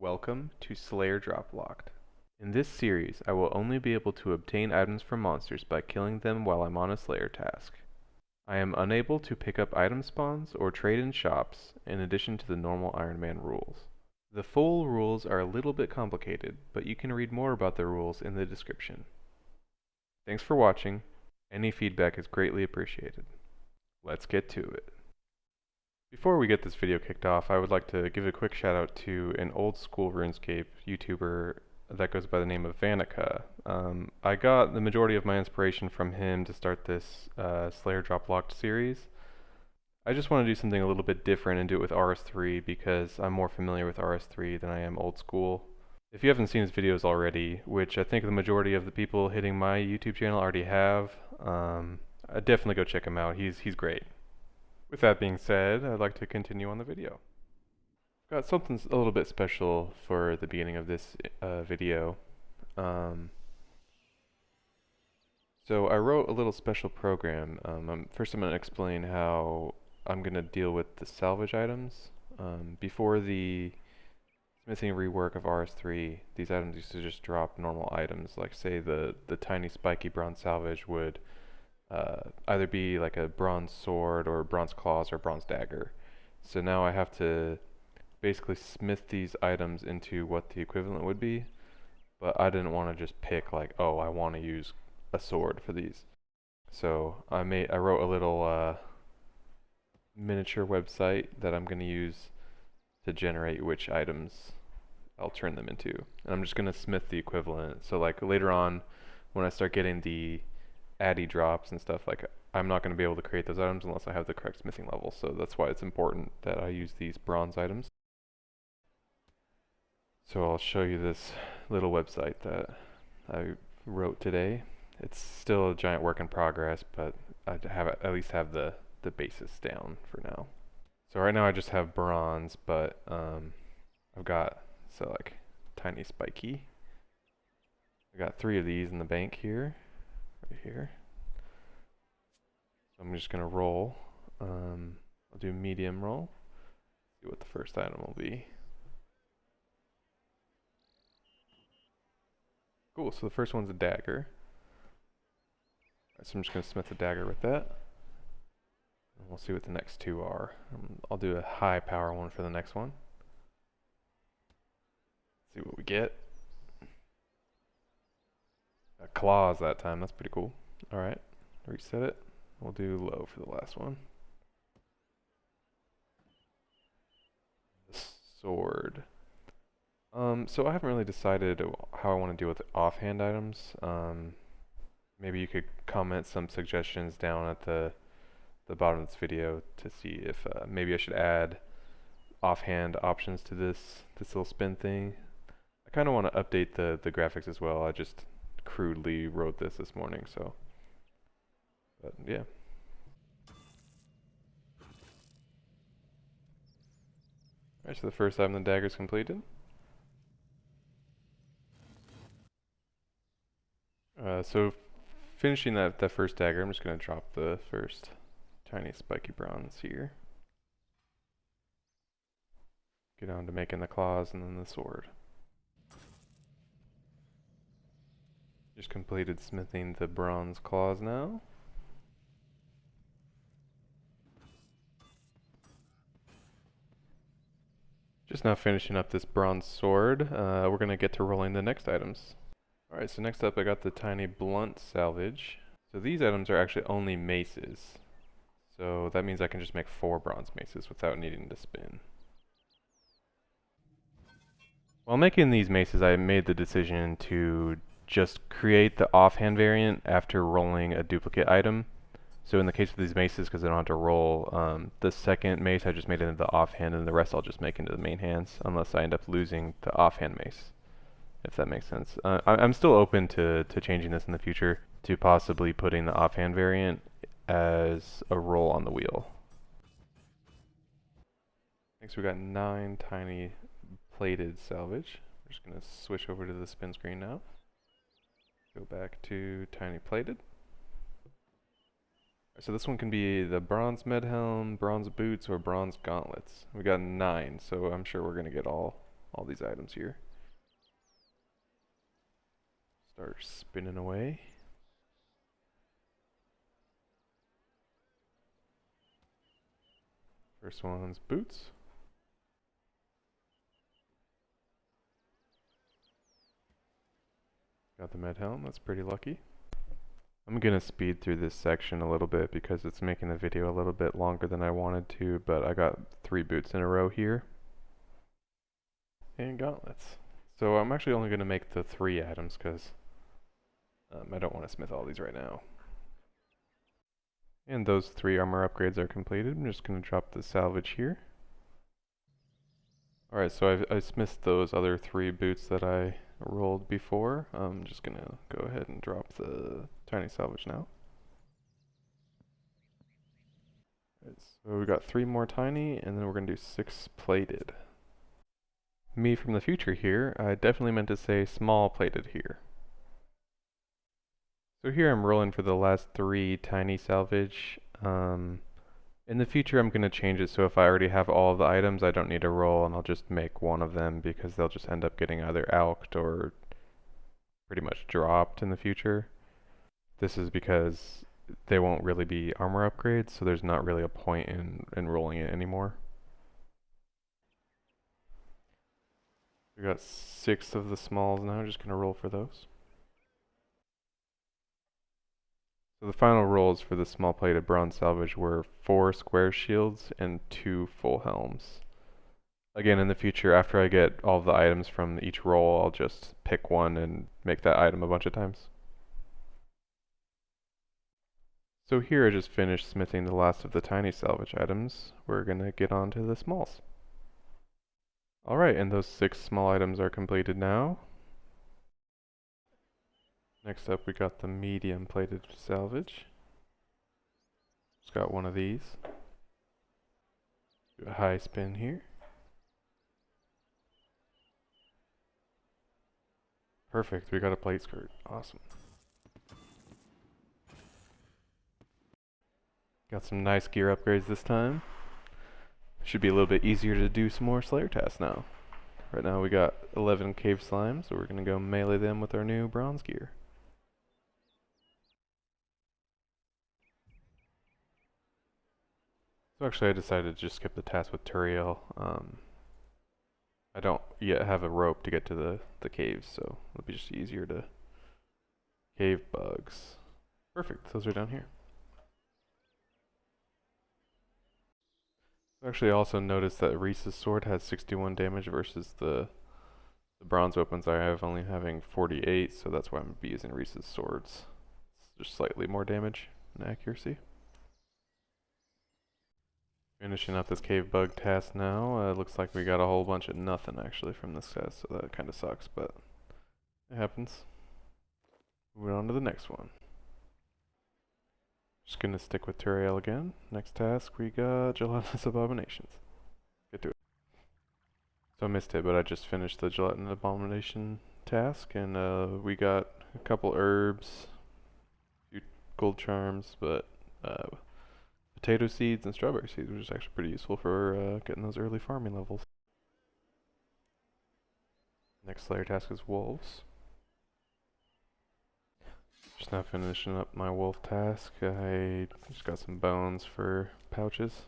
Welcome to Slayer Drop Locked. In this series, I will only be able to obtain items from monsters by killing them while I'm on a Slayer task. I am unable to pick up item spawns or trade in shops, in addition to the normal Ironman rules. The full rules are a little bit complicated, but you can read more about the rules in the description. Thanks for watching. Any feedback is greatly appreciated. Let's get to it. Before we get this video kicked off, I would like to give a quick shout out to an old school Runescape YouTuber that goes by the name of Vanica. I got the majority of my inspiration from him to start this Slayer Drop Locked series. I just want to do something a little bit different and do it with RS3 because I'm more familiar with RS3 than I am old school. If you haven't seen his videos already, which I think the majority of the people hitting my YouTube channel already have, definitely go check him out. He's great. With that being said, I'd like to continue on the video. Got something a little bit special for the beginning of this video. So I wrote a little special program. First I'm going to explain how I'm going to deal with the salvage items. Before the smithing rework of RS3, these items used to just drop normal items, like say the tiny spiky bronze salvage would either be like a bronze sword or bronze claws or bronze dagger. So now I have to basically smith these items into what the equivalent would be, but I didn't want to just pick like, oh, I want to use a sword for these. So I wrote a little miniature website that I'm going to use to generate which items I'll turn them into. And I'm just going to smith the equivalent. So like later on when I start getting the addy drops and stuff, like I'm not going to be able to create those items unless I have the correct smithing level, so that's why it's important that I use these bronze items. So I'll show you this little website that I wrote today. It's still a giant work in progress, but I at least have the basis down for now. So right now I just have bronze, but I've got like tiny spiky. I got 3 of these in the bank here. Right here. So I'm just going to roll. I'll do medium roll. See what the first item will be. Cool, so the first one's a dagger. Right, so I'm just going to smith a dagger with that. And we'll see what the next 2 are. I'll do a high power one for the next one. See what we get. Claws that time, that's pretty cool. Alright, reset it. We'll do low for the last one. The sword. So I haven't really decided how I want to deal with offhand items. Maybe you could comment some suggestions down at the bottom of this video to see if maybe I should add offhand options to this little spin thing. I kind of want to update the graphics as well. I just crudely wrote this morning, so but yeah. Alright, so the first item, the dagger, is completed. So finishing that first dagger, I'm just going to drop the first tiny spiky bronze here. Get on to making the claws and then the sword. Just completed smithing the bronze claws now. Just now finishing up this bronze sword. We're going to get to rolling the next items. Alright, so next up I got the tiny blunt salvage. So these items are actually only maces. So that means I can just make 4 bronze maces without needing to spin. While making these maces, I made the decision to just create the offhand variant after rolling a duplicate item. So in the case of these maces, because I don't have to roll, the second mace I just made into the offhand, and the rest I'll just make into the main hands, unless I end up losing the offhand mace, if that makes sense. I'm still open to changing this in the future, to possibly putting the offhand variant as a roll on the wheel. Next we got 9 tiny plated salvage. We're just going to switch over to the spin screen now. Go back to tiny plated. So this one can be the bronze med helm, bronze boots, or bronze gauntlets. We got 9, so I'm sure we're going to get all all these items here. Start spinning away. First one's boots. Got the med helm, that's pretty lucky. I'm gonna speed through this section a little bit because it's making the video a little bit longer than I wanted to, but I got 3 boots in a row here. And gauntlets. So I'm actually only gonna make the 3 items because I don't want to smith all these right now. And those 3 armor upgrades are completed. I'm just gonna drop the salvage here. Alright, so I smithed those other 3 boots that I rolled before. I'm just gonna go ahead and drop the tiny salvage now. Right, so we got 3 more tiny, and then we're gonna do 6 plated. Me from the future here, I definitely meant to say small plated here. So here I'm rolling for the last 3 tiny salvage. In the future I'm going to change it so if I already have all of the items I don't need to roll and I'll just make one of them because they'll just end up getting either alked or pretty much dropped in the future. This is because they won't really be armor upgrades, so there's not really a point in rolling it anymore. We got 6 of the smalls now, I'm just going to roll for those. So the final rolls for the small plated bronze salvage were 4 square shields and 2 full helms. Again, in the future, after I get all the items from each roll, I'll just pick one and make that item a bunch of times. So here I just finished smithing the last of the tiny salvage items. We're going to get on to the smalls. Alright, and those 6 small items are completed now. Next up we got the medium plated salvage. Just got one of these. Do a high spin here. Perfect, we got a plate skirt. Awesome. Got some nice gear upgrades this time. Should be a little bit easier to do some more Slayer tasks now. Right now we got 11 cave slimes, so we're going to go melee them with our new bronze gear. So actually I decided to just skip the task with Turiel. I don't yet have a rope to get to the caves, so it'll be just easier to cave bugs. Perfect, those are down here. I actually also noticed that Reese's sword has 61 damage versus the bronze weapons I have only having 48, so that's why I'm going to be using Reese's swords. It's just slightly more damage and accuracy. Finishing up this cave bug task now. Looks like we got a whole bunch of nothing actually from this task, so that kind of sucks, but it happens. Moving on to the next one. Just gonna stick with Turiel again. Next task we got Gelatinous Abominations. Get to it. So I missed it, but I just finished the Gelatinous Abomination task, and we got a couple herbs, a few gold charms, but potato seeds and strawberry seeds, which is actually pretty useful for getting those early farming levels. Next Slayer task is wolves. Just now finishing up my wolf task. I just got some bones for pouches.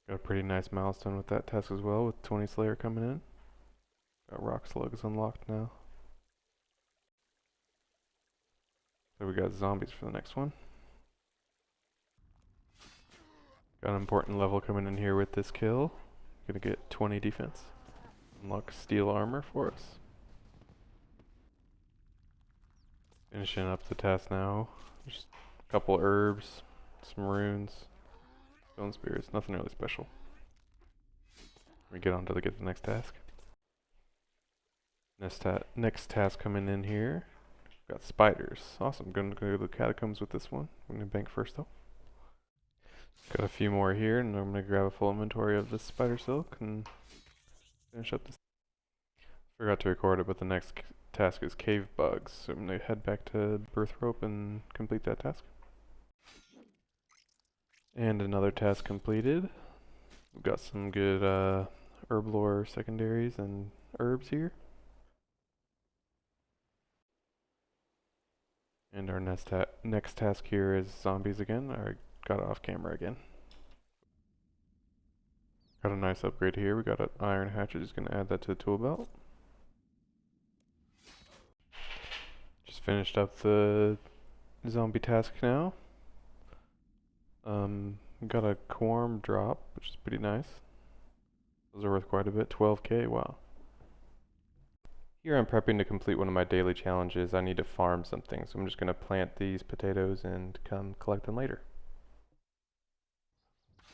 Got a pretty nice milestone with that task as well, with 20 Slayer coming in. Got rock slugs unlocked now. So we got zombies for the next one. Got an important level coming in here with this kill. Gonna get 20 defense. Unlock steel armor for us. Finishing up the task now. Just a couple herbs, some runes, stone spirits, nothing really special. We get on to get the next task. Next task coming in here. Got spiders. Awesome. Gonna go to the catacombs with this one. I'm gonna bank first though. Got a few more here, and I'm gonna grab a full inventory of this spider silk and finish up this. Forgot to record it, but the next task is cave bugs, so I'm gonna head back to Birth Rope and complete that task. And another task completed. We've got some good herb lore secondaries and herbs here. And our next task here is zombies again. I got it off camera again. Got a nice upgrade here. We got an iron hatchet. Just gonna add that to the tool belt. Just finished up the zombie task now. Got a quorum drop, which is pretty nice. Those are worth quite a bit. 12k, wow. Here I'm prepping to complete one of my daily challenges. I need to farm something, so I'm just gonna plant these potatoes and come collect them later.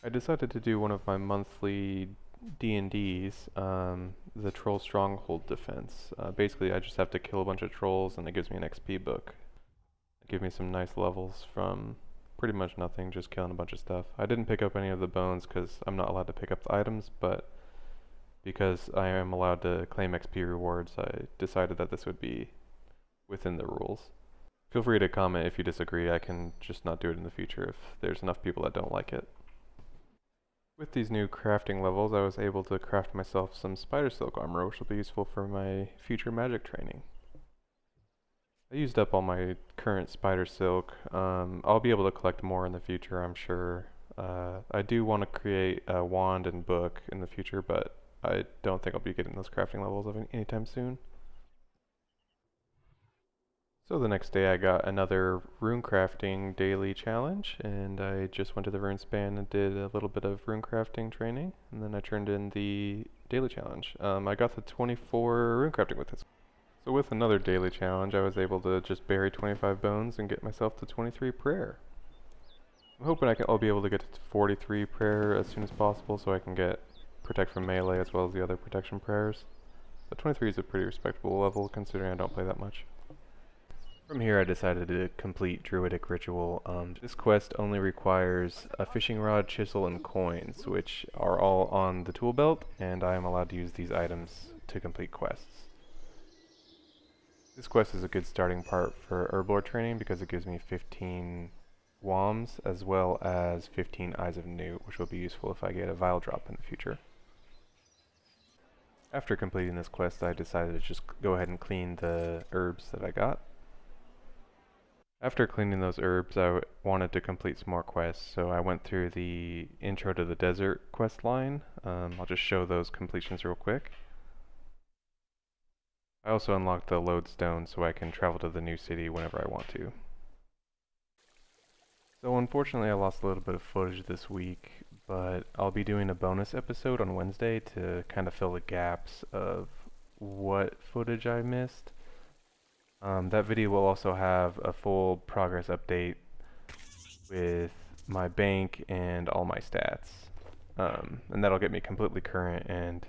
I decided to do one of my monthly D&Ds, the Troll Stronghold Defense. Basically, I just have to kill a bunch of trolls and it gives me an XP book. It gives me some nice levels from pretty much nothing, just killing a bunch of stuff. I didn't pick up any of the bones because I'm not allowed to pick up the items, but because I am allowed to claim XP rewards, I decided that this would be within the rules. Feel free to comment if you disagree. I can just not do it in the future if there's enough people that don't like it. With these new crafting levels, I was able to craft myself some spider silk armor, which will be useful for my future magic training. I used up all my current spider silk. I'll be able to collect more in the future, I'm sure. I do want to create a wand and book in the future, but I don't think I'll be getting those crafting levels anytime soon. So the next day I got another rune crafting daily challenge, and I just went to the Runespan and did a little bit of rune crafting training, and then I turned in the daily challenge. I got the 24 rune crafting with this. So with another daily challenge, I was able to just bury 25 bones and get myself to 23 prayer. I'm hoping I'll be able to get to 43 prayer as soon as possible so I can get protect from melee as well as the other protection prayers. But 23 is a pretty respectable level considering I don't play that much. From here I decided to complete Druidic Ritual. This quest only requires a fishing rod, chisel, and coins, which are all on the tool belt, and I am allowed to use these items to complete quests. This quest is a good starting part for herblore training because it gives me 15 WOMs as well as 15 Eyes of Newt, which will be useful if I get a vial drop in the future. After completing this quest, I decided to just go ahead and clean the herbs that I got. After cleaning those herbs, I wanted to complete some more quests, so I went through the Intro to the Desert quest line. I'll just show those completions real quick. I also unlocked the lodestone so I can travel to the new city whenever I want to. So unfortunately I lost a little bit of footage this week, but I'll be doing a bonus episode on Wednesday to kind of fill the gaps of what footage I missed. That video will also have a full progress update with my bank and all my stats. And that'll get me completely current, and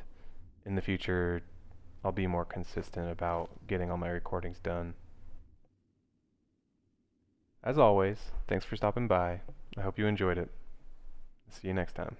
in the future I'll be more consistent about getting all my recordings done. As always, thanks for stopping by. I hope you enjoyed it. See you next time.